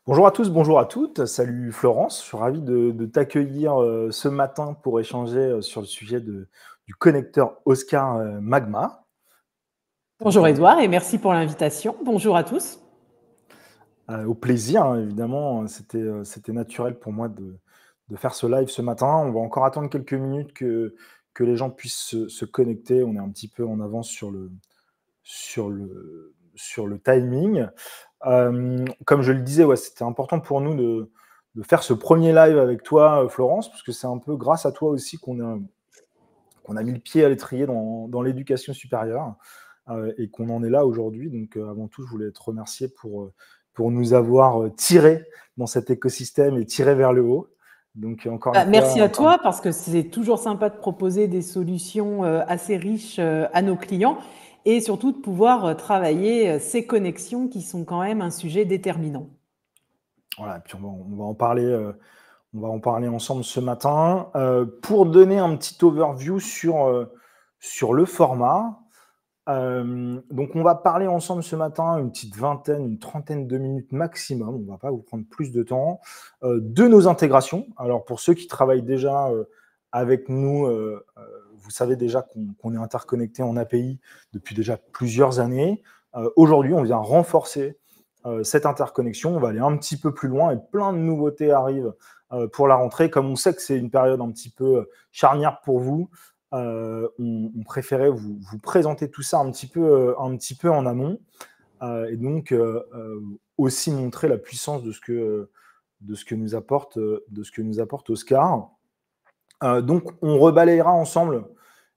Bonjour à tous, bonjour à toutes. Salut Florence, je suis ravi de t'accueillir ce matin pour échanger sur le sujet du connecteur Oscar Magma. Bonjour Edouard et merci pour l'invitation. Bonjour à tous. Au plaisir, hein, évidemment, c'était naturel pour moi de faire ce live ce matin. On va encore attendre quelques minutes que les gens puissent se connecter. On est un petit peu en avance sur le timing. Comme je le disais, ouais, c'était important pour nous de faire ce premier live avec toi, Florence, parce que c'est un peu grâce à toi aussi qu'on a mis le pied à l'étrier dans l'éducation supérieure et qu'on en est là aujourd'hui. Donc, avant tout, je voulais te remercier pour nous avoir tirés dans cet écosystème et tirés vers le haut. Donc, encore une fois, Merci à toi parce que c'est toujours sympa de proposer des solutions assez riches à nos clients et surtout de pouvoir travailler ces connexions qui sont quand même un sujet déterminant. voilà, puis on va en parler ensemble ce matin. Pour donner un petit overview sur le format, donc on va parler ensemble ce matin une petite vingtaine, une trentaine de minutes maximum, on ne va pas vous prendre plus de temps, de nos intégrations. Alors pour ceux qui travaillent déjà avec nous, vous savez déjà qu'on est interconnecté en API depuis déjà plusieurs années. Aujourd'hui, on vient renforcer cette interconnexion, on va aller un petit peu plus loin et plein de nouveautés arrivent pour la rentrée. Comme on sait que c'est une période un petit peu charnière pour vous, on préférait vous présenter tout ça un petit peu en amont et donc aussi montrer la puissance de ce que nous apporte Oscar. Donc, on rebalayera ensemble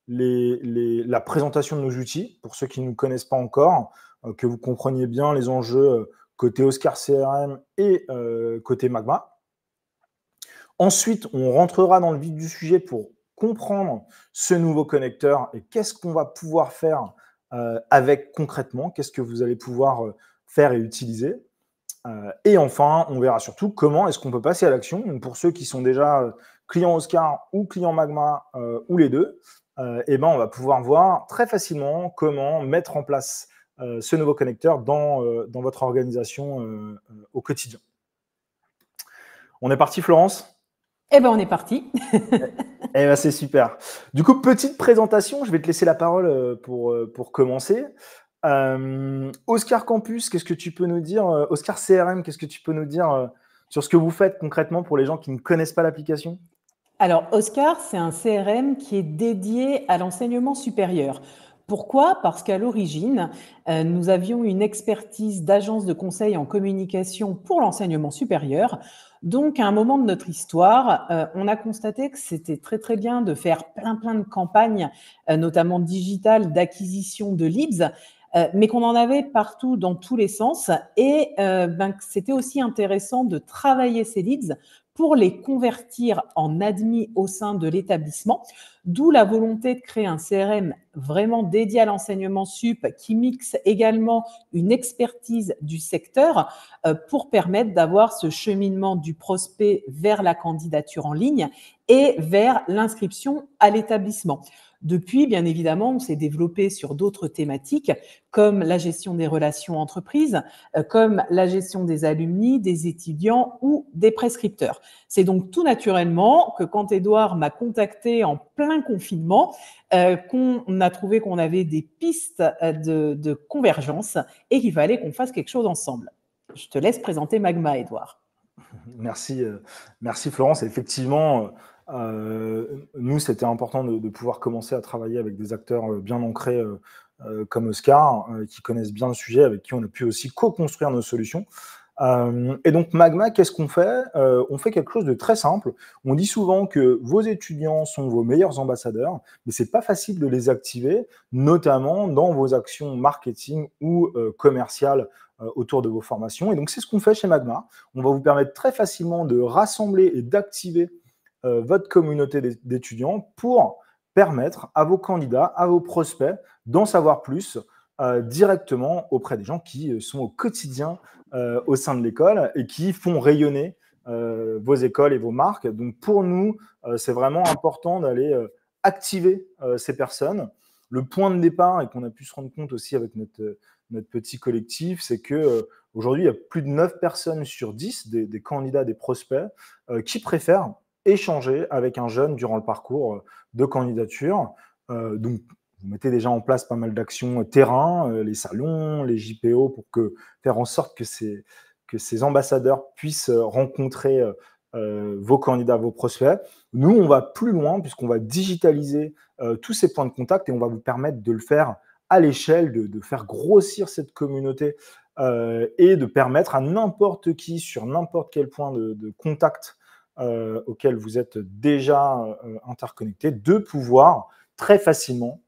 la présentation de nos outils, pour ceux qui ne nous connaissent pas encore, que vous compreniez bien les enjeux côté Oscar CRM et côté Magma. Ensuite, on rentrera dans le vif du sujet pour comprendre ce nouveau connecteur et qu'est-ce qu'on va pouvoir faire avec concrètement, qu'est-ce que vous allez pouvoir faire et utiliser. Et enfin, on verra surtout comment est-ce qu'on peut passer à l'action. Donc pour ceux qui sont déjà clients Oscar ou clients Magma ou les deux, eh ben, on va pouvoir voir très facilement comment mettre en place ce nouveau connecteur dans votre organisation au quotidien. On est parti, Florence ? Eh bien, on est parti. Eh ben, c'est super. Du coup, petite présentation, je vais te laisser la parole pour commencer. Oscar Campus, qu'est-ce que tu peux nous dire Oscar CRM, qu'est-ce que tu peux nous dire sur ce que vous faites concrètement pour les gens qui ne connaissent pas l'application? Alors, Oscar, c'est un CRM qui est dédié à l'enseignement supérieur. Pourquoi? Parce qu'à l'origine, nous avions une expertise d'agence de conseil en communication pour l'enseignement supérieur. Donc, à un moment de notre histoire, on a constaté que c'était très, très bien de faire plein de campagnes, notamment digitales, d'acquisition de leads, mais qu'on en avait partout dans tous les sens et c'était aussi intéressant de travailler ces leads pour les convertir en admis au sein de l'établissement, d'où la volonté de créer un CRM vraiment dédié à l'enseignement sup qui mixe également une expertise du secteur pour permettre d'avoir ce cheminement du prospect vers la candidature en ligne et vers l'inscription à l'établissement. Depuis, bien évidemment, on s'est développé sur d'autres thématiques comme la gestion des relations entreprises, comme la gestion des alumni, des étudiants ou des prescripteurs. C'est donc tout naturellement que quand Edouard m'a contacté en plein confinement, qu'on a trouvé qu'on avait des pistes de convergence et qu'il fallait qu'on fasse quelque chose ensemble. Je te laisse présenter Magma, Edouard. Merci Florence. Effectivement, nous, c'était important de pouvoir commencer à travailler avec des acteurs bien ancrés comme Oscar, qui connaissent bien le sujet, avec qui on a pu aussi co-construire nos solutions. Et donc Magma, qu'est-ce qu'on fait? On fait quelque chose de très simple. On dit souvent que vos étudiants sont vos meilleurs ambassadeurs, mais c'est pas facile de les activer, notamment dans vos actions marketing ou commerciales autour de vos formations. Et donc c'est ce qu'on fait chez Magma. On va vous permettre très facilement de rassembler et d'activer votre communauté d'étudiants pour permettre à vos candidats, à vos prospects d'en savoir plus directement auprès des gens qui sont au quotidien au sein de l'école et qui font rayonner vos écoles et vos marques. Donc pour nous, c'est vraiment important d'aller activer ces personnes. Le point de départ, et qu'on a pu se rendre compte aussi avec notre petit collectif, c'est que aujourd'hui, il y a plus de 9 personnes sur 10, des candidats, des prospects, qui préfèrent échanger avec un jeune durant le parcours de candidature. Donc, vous mettez déjà en place pas mal d'actions terrain, les salons, les JPO, pour faire en sorte que ces ambassadeurs puissent rencontrer vos candidats, vos prospects. Nous, on va plus loin puisqu'on va digitaliser tous ces points de contact et on va vous permettre de le faire à l'échelle, de faire grossir cette communauté et de permettre à n'importe qui, sur n'importe quel point de contact auquel vous êtes déjà interconnecté, de pouvoir très facilement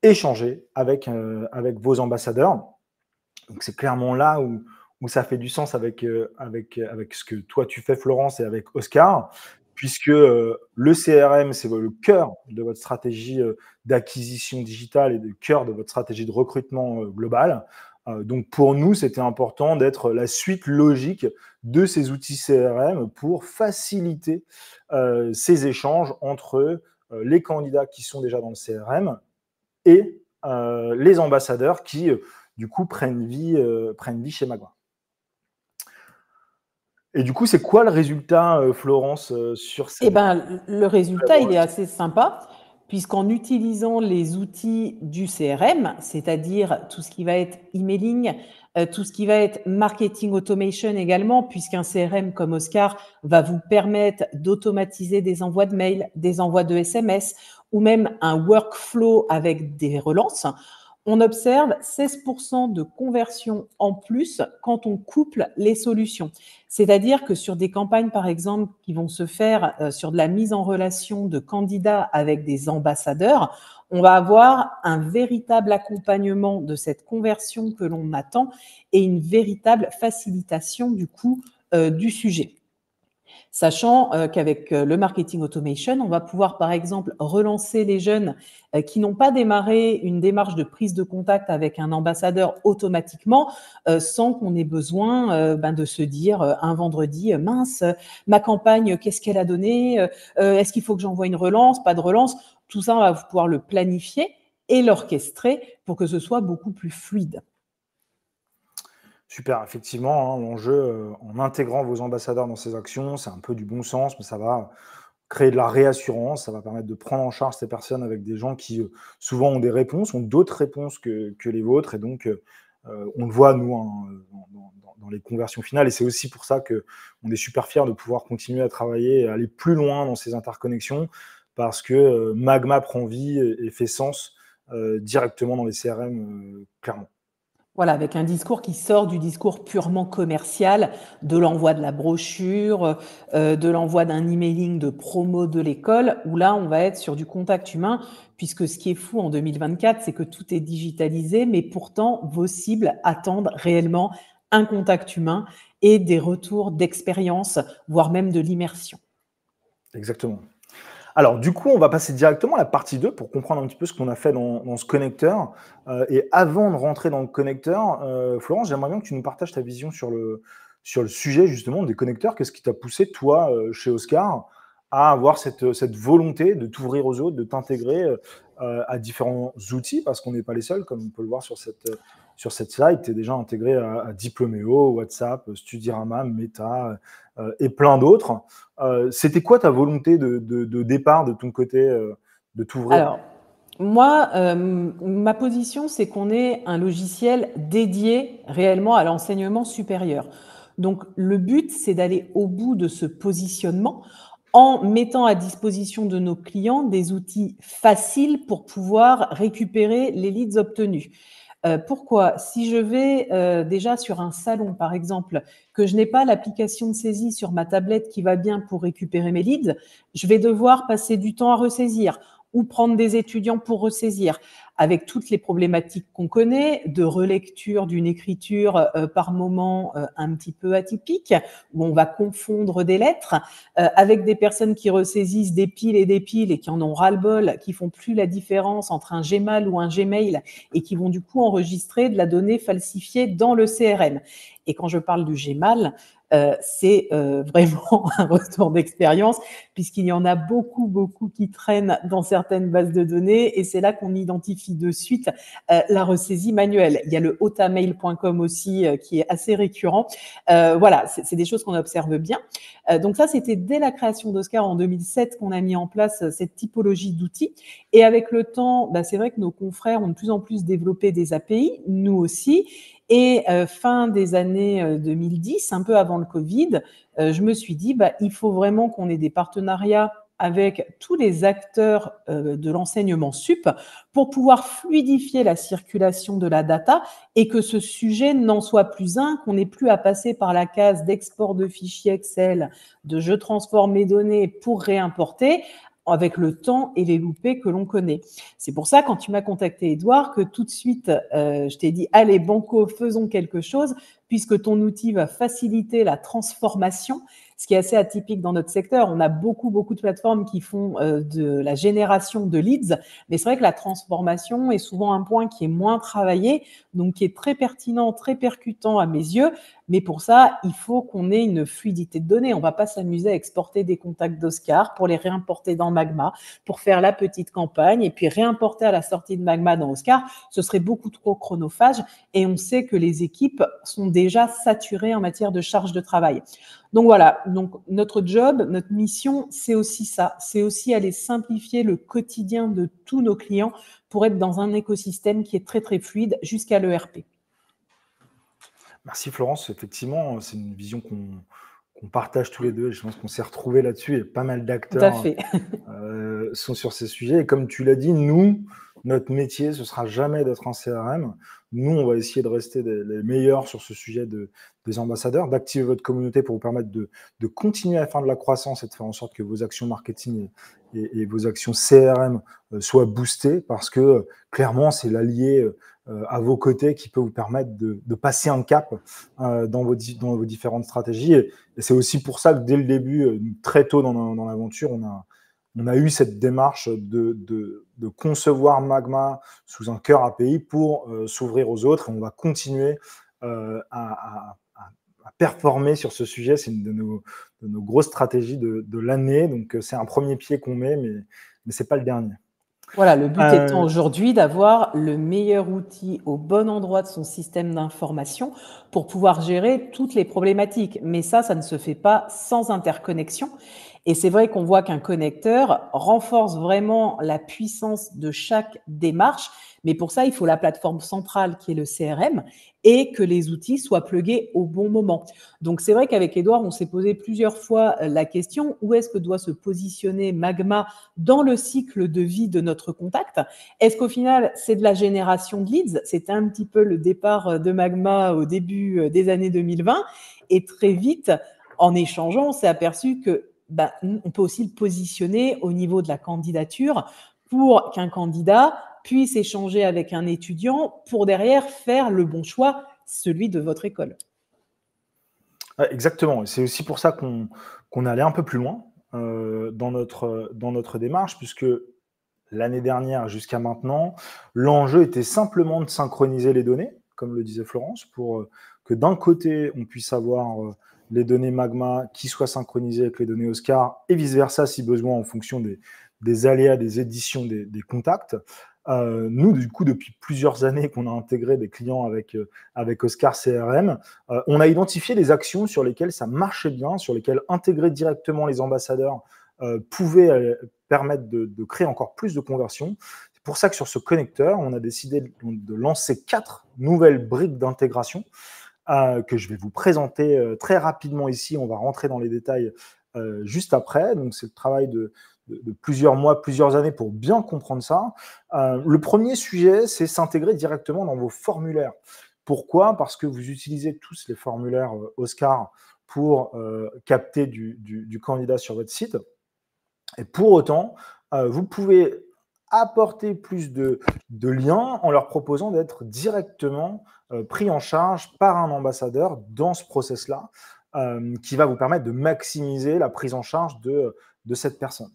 échanger avec vos ambassadeurs. Donc, c'est clairement là où ça fait du sens avec ce que toi tu fais, Florence, et avec Oscar, puisque le CRM, c'est le cœur de votre stratégie d'acquisition digitale et le cœur de votre stratégie de recrutement global. Donc, pour nous, c'était important d'être la suite logique de ces outils CRM pour faciliter ces échanges entre les candidats qui sont déjà dans le CRM et les ambassadeurs qui, du coup, prennent vie chez Magma. Et du coup, c'est quoi le résultat, Florence, sur cette... Eh ben, le résultat, il est assez sympa, puisqu'en utilisant les outils du CRM, c'est-à-dire tout ce qui va être emailing, tout ce qui va être marketing automation également, puisqu'un CRM comme Oscar va vous permettre d'automatiser des envois de mails, des envois de SMS, ou même un workflow avec des relances. On observe 16% de conversion en plus quand on couple les solutions. C'est-à-dire que sur des campagnes, par exemple, qui vont se faire sur de la mise en relation de candidats avec des ambassadeurs, on va avoir un véritable accompagnement de cette conversion que l'on attend et une véritable facilitation du coup du sujet. Sachant qu'avec le marketing automation, on va pouvoir par exemple relancer les jeunes qui n'ont pas démarré une démarche de prise de contact avec un ambassadeur automatiquement sans qu'on ait besoin de se dire un vendredi, mince, ma campagne, qu'est-ce qu'elle a donné, est-ce qu'il faut que j'envoie une relance, pas de relance. Tout ça, on va pouvoir le planifier et l'orchestrer pour que ce soit beaucoup plus fluide. Super, effectivement, hein, l'enjeu, en intégrant vos ambassadeurs dans ces actions, c'est un peu du bon sens, mais ça va créer de la réassurance, ça va permettre de prendre en charge ces personnes avec des gens qui, souvent ont des réponses, ont d'autres réponses que les vôtres, et donc on le voit, nous, hein, dans les conversions finales, et c'est aussi pour ça qu'on est super fiers de pouvoir continuer à travailler et aller plus loin dans ces interconnexions, parce que Magma prend vie et fait sens directement dans les CRM, clairement. Voilà, avec un discours qui sort du discours purement commercial, de l'envoi de la brochure, de l'envoi d'un emailing de promo de l'école, où là, on va être sur du contact humain, puisque ce qui est fou en 2024, c'est que tout est digitalisé, mais pourtant, vos cibles attendent réellement un contact humain et des retours d'expérience, voire même de l'immersion. Exactement. Alors, du coup, on va passer directement à la partie 2 pour comprendre un petit peu ce qu'on a fait dans ce connecteur. Et avant de rentrer dans le connecteur, Florence, j'aimerais bien que tu nous partages ta vision sur le sujet justement des connecteurs. Qu'est-ce qui t'a poussé, toi, chez Oscar, à avoir cette volonté de t'ouvrir aux autres, de t'intégrer à différents outils, parce qu'on n'est pas les seuls, comme on peut le voir sur cette slide. Tu es déjà intégré à Diplomeo, WhatsApp, Studirama, Meta et plein d'autres. C'était quoi ta volonté de départ de ton côté, de t'ouvrir? Alors, moi, ma position, c'est qu'on est un logiciel dédié réellement à l'enseignement supérieur. Donc, le but, c'est d'aller au bout de ce positionnement en mettant à disposition de nos clients des outils faciles pour pouvoir récupérer les leads obtenus. Pourquoi? Si je vais déjà sur un salon, par exemple, que je n'ai pas l'application de saisie sur ma tablette qui va bien pour récupérer mes leads, je vais devoir passer du temps à ressaisir ou prendre des étudiants pour ressaisir, avec toutes les problématiques qu'on connaît, de relecture d'une écriture par moment un petit peu atypique, où on va confondre des lettres, avec des personnes qui ressaisissent des piles et qui en ont ras-le-bol, qui font plus la différence entre un Gmail ou un Gmail et qui vont du coup enregistrer de la donnée falsifiée dans le CRM. Et quand je parle du Gmail, c'est vraiment un retour d'expérience, puisqu'il y en a beaucoup, beaucoup qui traînent dans certaines bases de données, et c'est là qu'on identifie de suite la ressaisie manuelle. Il y a le hotamail.com aussi qui est assez récurrent. Voilà, c'est des choses qu'on observe bien. Donc ça, c'était dès la création d'Oscar en 2007 qu'on a mis en place cette typologie d'outils. Et avec le temps, c'est vrai que nos confrères ont de plus en plus développé des API, nous aussi. Et fin des années 2010, un peu avant le Covid, je me suis dit, il faut vraiment qu'on ait des partenariats avec tous les acteurs de l'enseignement sup pour pouvoir fluidifier la circulation de la data et que ce sujet n'en soit plus un, qu'on n'ait plus à passer par la case d'export de fichiers Excel, de je transforme mes données pour réimporter, avec le temps et les loupés que l'on connaît. C'est pour ça, quand tu m'as contacté, Edouard, que tout de suite, je t'ai dit, allez, banco, faisons quelque chose, puisque ton outil va faciliter la transformation, ce qui est assez atypique dans notre secteur. On a beaucoup, beaucoup de plateformes qui font de la génération de leads, mais c'est vrai que la transformation est souvent un point qui est moins travaillé, donc qui est très pertinent, très percutant à mes yeux. Mais pour ça, il faut qu'on ait une fluidité de données. On ne va pas s'amuser à exporter des contacts d'Oscar pour les réimporter dans Magma, pour faire la petite campagne et puis réimporter à la sortie de Magma dans Oscar. Ce serait beaucoup trop chronophage et on sait que les équipes sont déjà saturées en matière de charge de travail. Donc voilà, donc notre job, notre mission, c'est aussi ça. C'est aussi aller simplifier le quotidien de tous nos clients pour être dans un écosystème qui est très, très fluide jusqu'à l'ERP. Merci Florence, effectivement, c'est une vision qu'on partage tous les deux. Je pense qu'on s'est retrouvés là-dessus et pas mal Tout à d'acteurs fait. sont sur ces sujets. Et comme tu l'as dit, nous, notre métier, ce sera jamais d'être un CRM. Nous, on va essayer de rester les meilleurs sur ce sujet des ambassadeurs, d'activer votre communauté pour vous permettre de continuer à faire de la croissance et de faire en sorte que vos actions marketing et vos actions CRM soient boostées parce que clairement, c'est l'allié à vos côtés qui peut vous permettre de passer un cap dans vos différentes stratégies. Et c'est aussi pour ça que dès le début, très tôt dans l'aventure, on a eu cette démarche de concevoir Magma sous un cœur API pour s'ouvrir aux autres. Et on va continuer à performer sur ce sujet. C'est une de nos grosses stratégies de l'année. Donc, c'est un premier pied qu'on met, mais ce n'est pas le dernier. Voilà, le but étant aujourd'hui d'avoir le meilleur outil au bon endroit de son système d'information pour pouvoir gérer toutes les problématiques. Mais ça ne se fait pas sans interconnexion. Et c'est vrai qu'on voit qu'un connecteur renforce vraiment la puissance de chaque démarche. Mais pour ça, il faut la plateforme centrale qui est le CRM et que les outils soient plugués au bon moment. Donc, c'est vrai qu'avec Edouard, on s'est posé plusieurs fois la question, où est-ce que doit se positionner Magma dans le cycle de vie de notre contact? Est-ce qu'au final, c'est de la génération de leads? C'était un petit peu le départ de Magma au début des années 2020. Et très vite, en échangeant, on s'est aperçu que on peut aussi le positionner au niveau de la candidature pour qu'un candidat puisse échanger avec un étudiant pour derrière faire le bon choix, celui de votre école. Exactement. C'est aussi pour ça qu'on allait un peu plus loin dans notre démarche, puisque l'année dernière jusqu'à maintenant, l'enjeu était simplement de synchroniser les données, comme le disait Florence, pour que d'un côté, on puisse avoir les données Magma qui soient synchronisées avec les données Oscar et vice-versa si besoin en fonction des aléas des éditions des contacts. Nous, du coup, depuis plusieurs années qu'on a intégré des clients avec Oscar CRM, on a identifié des actions sur lesquelles ça marchait bien, sur lesquelles intégrer directement les ambassadeurs pouvait permettre de créer encore plus de conversions. C'est pour ça que sur ce connecteur, on a décidé de lancer 4 nouvelles briques d'intégration que je vais vous présenter très rapidement ici. On va rentrer dans les détails juste après. Donc, c'est le travail de plusieurs mois, plusieurs années pour bien comprendre ça. Le premier sujet, c'est s'intégrer directement dans vos formulaires. Pourquoi? Parce que vous utilisez tous les formulaires Oscar pour capter du candidat sur votre site. Et pour autant, vous pouvez apporter plus de liens en leur proposant d'être directement pris en charge par un ambassadeur dans ce process-là, qui va vous permettre de maximiser la prise en charge de cette personne.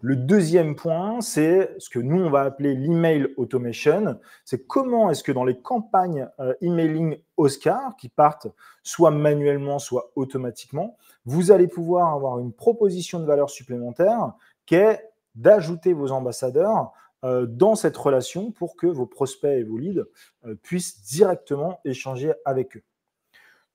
Le deuxième point, c'est ce que nous, on va appeler l'email automation. C'est comment est-ce que dans les campagnes emailing Oscar, qui partent soit manuellement, soit automatiquement, vous allez pouvoir avoir une proposition de valeur supplémentaire qui est d'ajouter vos ambassadeurs dans cette relation pour que vos prospects et vos leads puissent directement échanger avec eux.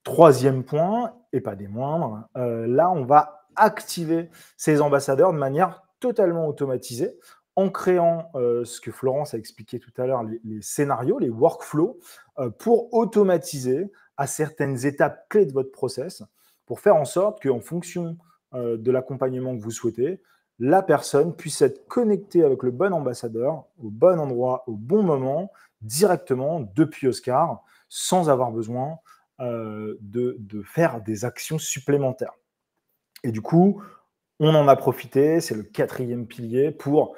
Troisième point, et pas des moindres, là, on va activer ces ambassadeurs de manière totalement automatisée en créant ce que Florence a expliqué tout à l'heure, les scénarios, les workflows, pour automatiser à certaines étapes clés de votre process, pour faire en sorte qu'en fonction de l'accompagnement que vous souhaitez, la personne puisse être connectée avec le bon ambassadeur, au bon endroit, au bon moment, directement depuis Oscar, sans avoir besoin de faire des actions supplémentaires. Et du coup, on en a profité, c'est le quatrième pilier, pour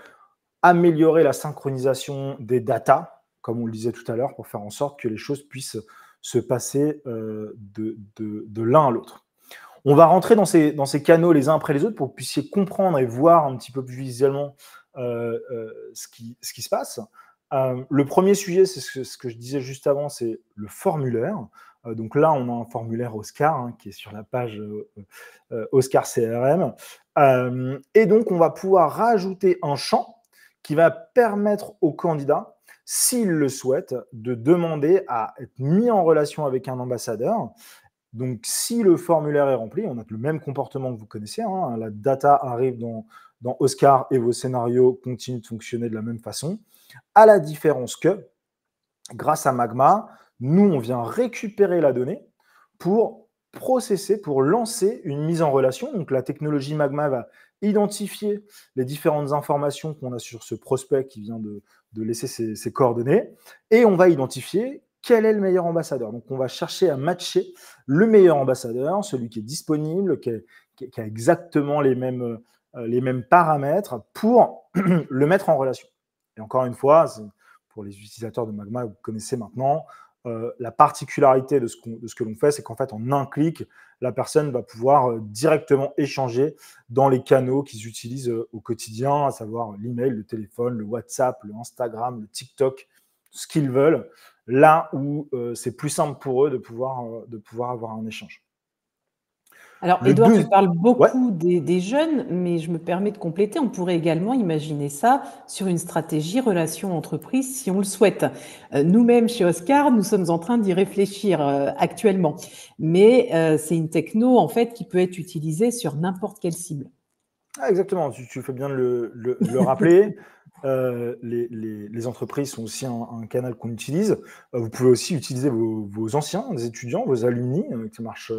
améliorer la synchronisation des datas, comme on le disait tout à l'heure, pour faire en sorte que les choses puissent se passer de l'un à l'autre. On va rentrer dans ces canaux les uns après les autres pour que vous puissiez comprendre et voir un petit peu plus visuellement ce qui se passe. Le premier sujet, c'est ce que je disais juste avant, c'est le formulaire. Donc là, on a un formulaire Oscar qui est sur la page Oscar CRM. Et donc, on va pouvoir rajouter un champ qui va permettre au candidat, s'il le souhaite, de demander à être mis en relation avec un ambassadeur. Donc, si le formulaire est rempli, on a le même comportement que vous connaissez. La data arrive dans Oscar et vos scénarios continuent de fonctionner de la même façon. À la différence que, grâce à Magma, nous, on vient récupérer la donnée pour processer, pour lancer une mise en relation. Donc, la technologie Magma va identifier les différentes informations qu'on a sur ce prospect qui vient de laisser ses coordonnées et on va identifier quel est le meilleur ambassadeur. Donc, on va chercher à matcher le meilleur ambassadeur, celui qui est disponible, qui a exactement les mêmes paramètres pour le mettre en relation. Et encore une fois, pour les utilisateurs de Magma, vous connaissez maintenant, la particularité de ce que l'on fait, c'est qu'en fait, en un clic, la personne va pouvoir directement échanger dans les canaux qu'ils utilisent au quotidien, à savoir l'email, le téléphone, le WhatsApp, le Instagram, le TikTok, ce qu'ils veulent, là où c'est plus simple pour eux de pouvoir avoir un échange. Alors, Édouard, tu parles beaucoup des jeunes, mais je me permets de compléter. On pourrait également imaginer ça sur une stratégie relation entreprise si on le souhaite. Nous-mêmes, chez Oscar, nous sommes en train d'y réfléchir actuellement. Mais c'est une techno, en fait, qui peut être utilisée sur n'importe quelle cible. Ah, exactement, tu fais bien de le rappeler. Les entreprises sont aussi un canal qu'on utilise. Vous pouvez aussi utiliser vos anciens, des étudiants, vos alumni, qui marchent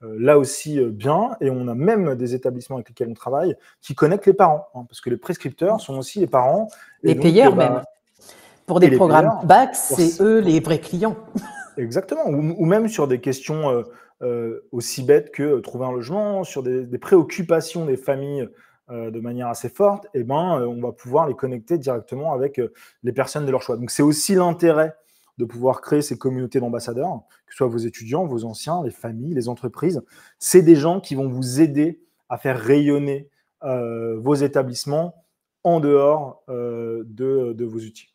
là aussi bien. Et on a même des établissements avec lesquels on travaille qui connectent les parents, parce que les prescripteurs sont aussi les parents. Les payeurs même. Pour des programmes BAC, c'est eux les vrais clients. Exactement, ou même sur des questions aussi bêtes que trouver un logement, sur des préoccupations des familles de manière assez forte, on va pouvoir les connecter directement avec les personnes de leur choix. Donc c'est aussi l'intérêt de pouvoir créer ces communautés d'ambassadeurs, que ce soit vos étudiants, vos anciens, les familles, les entreprises. C'est des gens qui vont vous aider à faire rayonner vos établissements en dehors de vos outils.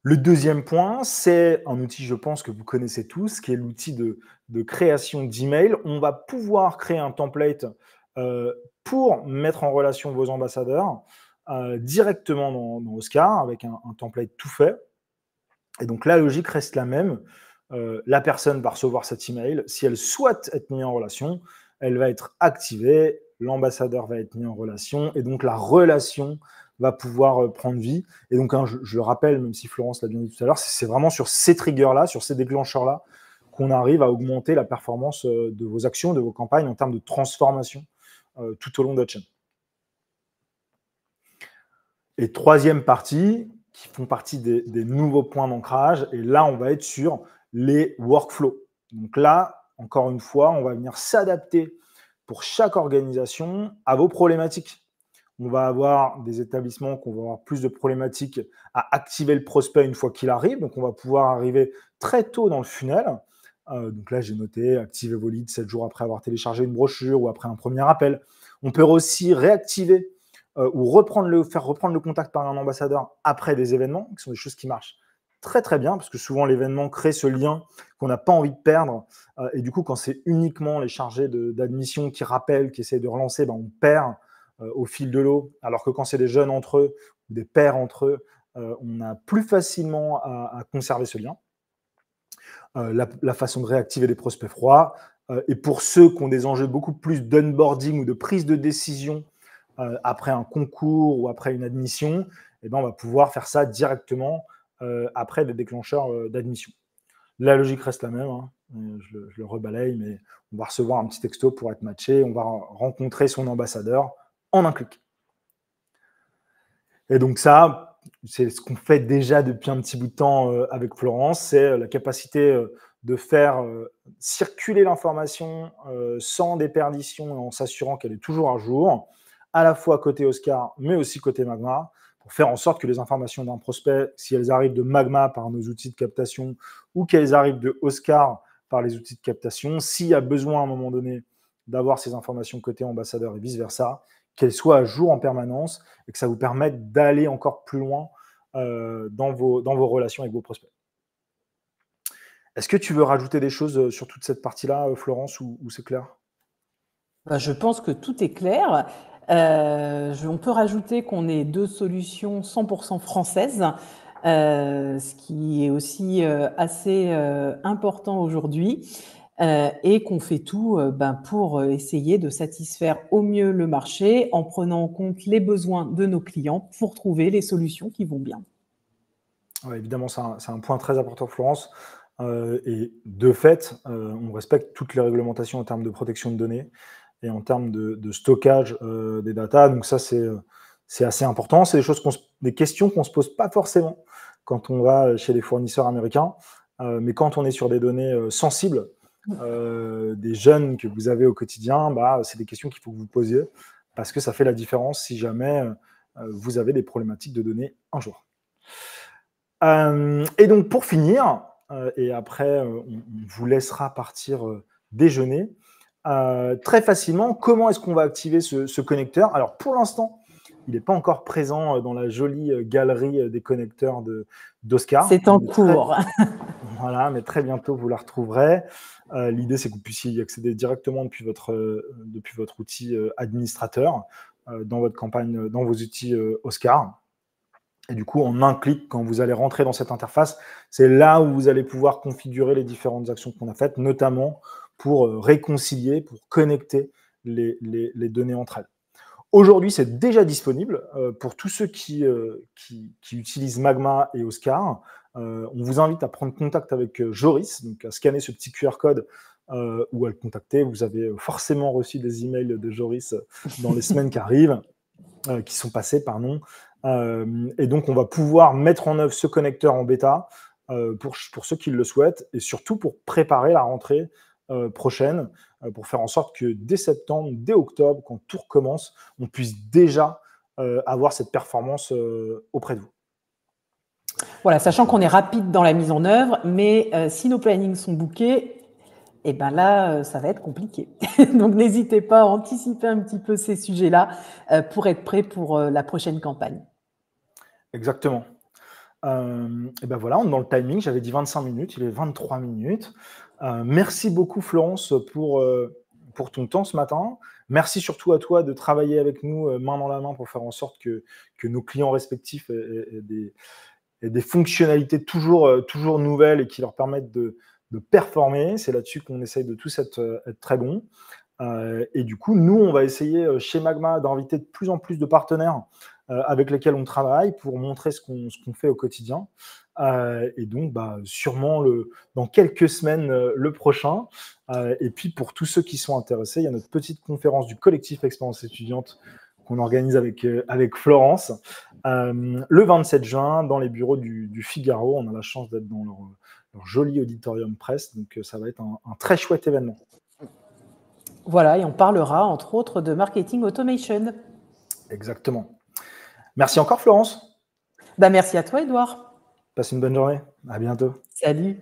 Le deuxième point, c'est un outil, je pense, que vous connaissez tous, qui est l'outil de création d'email. On va pouvoir créer un template pour mettre en relation vos ambassadeurs directement dans Oscar, avec un template tout fait. Et donc, la logique reste la même. La personne va recevoir cet email. Si elle souhaite être mise en relation, elle va être activée, l'ambassadeur va être mis en relation, et donc la relation va pouvoir prendre vie. Et donc, je le rappelle, même si Florence l'a bien dit tout à l'heure, c'est vraiment sur ces triggers-là, sur ces déclencheurs-là, qu'on arrive à augmenter la performance de vos actions, de vos campagnes en termes de transformation tout au long de votre chaîne. Et troisième partie, qui font partie des nouveaux points d'ancrage, et là, on va être sur les workflows. Donc là, encore une fois, on va venir s'adapter pour chaque organisation à vos problématiques. On va avoir des établissements qui vont avoir plus de problématiques à activer le prospect une fois qu'il arrive. Donc, on va pouvoir arriver très tôt dans le funnel. Donc là, j'ai noté activer vos leads 7 jours après avoir téléchargé une brochure ou après un premier appel. On peut aussi réactiver ou faire reprendre le contact par un ambassadeur après des événements, qui sont des choses qui marchent très très bien, parce que souvent l'événement crée ce lien qu'on n'a pas envie de perdre, et du coup quand c'est uniquement les chargés d'admission qui rappellent, qui essayent de relancer, ben, on perd au fil de l'eau, alors que quand c'est des jeunes entre eux, ou des pairs entre eux, on a plus facilement à conserver ce lien. La façon de réactiver les prospects froids, et pour ceux qui ont des enjeux beaucoup plus d'onboarding ou de prise de décision après un concours ou après une admission, eh ben, on va pouvoir faire ça directement après des déclencheurs d'admission. La logique reste la même, hein. Je le rebalaye, mais on va recevoir un petit texto pour être matché, on va rencontrer son ambassadeur en un clic. Et donc ça, c'est ce qu'on fait déjà depuis un petit bout de temps avec Florence, c'est la capacité de faire circuler l'information sans déperdition et en s'assurant qu'elle est toujours à jour, à la fois côté Oscar, mais aussi côté Magma, pour faire en sorte que les informations d'un prospect, si elles arrivent de Magma par nos outils de captation ou qu'elles arrivent de Oscar par les outils de captation, s'il y a besoin à un moment donné d'avoir ces informations côté ambassadeur et vice-versa, qu'elles soient à jour en permanence et que ça vous permette d'aller encore plus loin dans vos relations avec vos prospects. Est-ce que tu veux rajouter des choses sur toute cette partie-là, Florence, ou c'est clair? Je pense que tout est clair. On peut rajouter qu'on est 2 solutions 100% françaises, ce qui est aussi assez important aujourd'hui, et qu'on fait tout pour essayer de satisfaire au mieux le marché en prenant en compte les besoins de nos clients pour trouver les solutions qui vont bien. Ouais, évidemment, c'est un point très important, Florence. Et de fait, on respecte toutes les réglementations en termes de protection de données et en termes de stockage des datas. Donc ça, c'est assez important. C'est des questions qu'on ne se pose pas forcément quand on va chez les fournisseurs américains. Mais quand on est sur des données sensibles, des jeunes que vous avez au quotidien, c'est des questions qu'il faut que vous posiez parce que ça fait la différence si jamais vous avez des problématiques de données un jour. Et donc, pour finir, et après, on vous laissera partir déjeuner, très facilement, comment est-ce qu'on va activer ce connecteur? Alors, pour l'instant, il n'est pas encore présent dans la jolie galerie des connecteurs d'Oscar. C'est en cours. Voilà, mais très bientôt, vous la retrouverez. L'idée, c'est que vous puissiez y accéder directement depuis votre outil administrateur dans votre campagne, dans vos outils Oscar. Et du coup, en un clic, quand vous allez rentrer dans cette interface, c'est là où vous allez pouvoir configurer les différentes actions qu'on a faites, notamment pour réconcilier, pour connecter les données entre elles. Aujourd'hui, c'est déjà disponible pour tous ceux qui utilisent Magma et Oscar. On vous invite à prendre contact avec Joris, donc à scanner ce petit QR code ou à le contacter. Vous avez forcément reçu des emails de Joris dans les semaines qui arrivent, qui sont passés, pardon. Et donc, on va pouvoir mettre en œuvre ce connecteur en bêta pour ceux qui le souhaitent et surtout pour préparer la rentrée prochaine, pour faire en sorte que dès septembre, dès octobre, quand tout recommence, on puisse déjà avoir cette performance auprès de vous. Voilà, sachant qu'on est rapide dans la mise en œuvre, mais si nos plannings sont bookés, et ben là, ça va être compliqué. Donc, n'hésitez pas à anticiper un petit peu ces sujets-là pour être prêt pour la prochaine campagne. Exactement. Et ben voilà, on est dans le timing. J'avais dit 25 minutes, il est 23 minutes. Merci beaucoup, Florence, pour ton temps ce matin. Merci surtout à toi de travailler avec nous main dans la main pour faire en sorte que nos clients respectifs aient des fonctionnalités toujours nouvelles et qui leur permettent de performer. C'est là-dessus qu'on essaye de tous être très bons. Et du coup, nous, on va essayer chez Magma d'inviter de plus en plus de partenaires avec lesquels on travaille pour montrer ce qu'on fait au quotidien. Et donc, sûrement dans quelques semaines, le prochain. Et puis, pour tous ceux qui sont intéressés, il y a notre petite conférence du collectif Expérience étudiante qu'on organise avec Florence le 27 juin dans les bureaux du Figaro. On a la chance d'être dans leur joli auditorium presse. Donc, ça va être un très chouette événement. Voilà, et on parlera entre autres de marketing automation. Exactement. Merci encore, Florence. Merci à toi, Edouard. Passe une bonne journée. À bientôt. Salut.